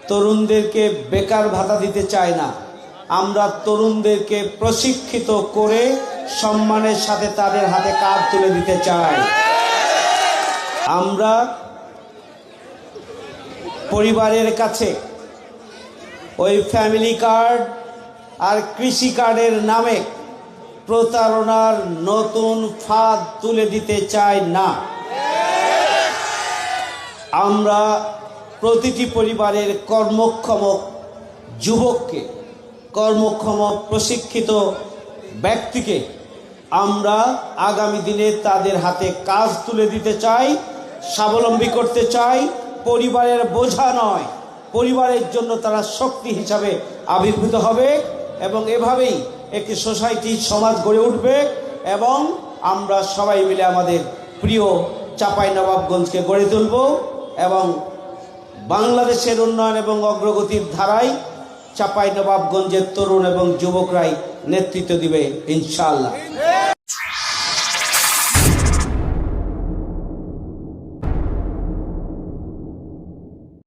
তরুণদেরকে বেকার ভাতা দিতে চাই না, আমরা তরুণদেরকে প্রশিক্ষিত করে সম্মানের সাথে তাদের হাতে কাজ তুলে দিতে চাই। আমরা পরিবারের কাছে ওই ফ্যামিলি কার্ড আর কৃষি কার্ডের নামে প্রতারণার নতুন ফাঁদ তুলে দিতে চাই না। আমরা প্রতিটি পরিবারের কর্মক্ষম যুবককে, কর্মক্ষম প্রশিক্ষিত ব্যক্তিকে আমরা আগামী দিনে তাদের হাতে কাজ তুলে দিতে চাই, স্বাবলম্বী করতে চাই। পরিবারের বোঝা নয়, পরিবারের জন্য তারা শক্তি হিসাবে আবির্ভূত হবে এবং এভাবেই একটি সোসাইটি, সমাজ গড়ে উঠবে এবং আমরা সবাই মিলে আমাদের প্রিয় চাঁপাইনবাবগঞ্জকে গড়ে তুলব এবং বাংলাদেশের উন্নয়ন এবং অগ্রগতির ধারায় চাঁপাইনবাবগঞ্জের তরুণ এবং যুবকরাই নেতৃত্ব দিবে ইনশাআল্লাহ।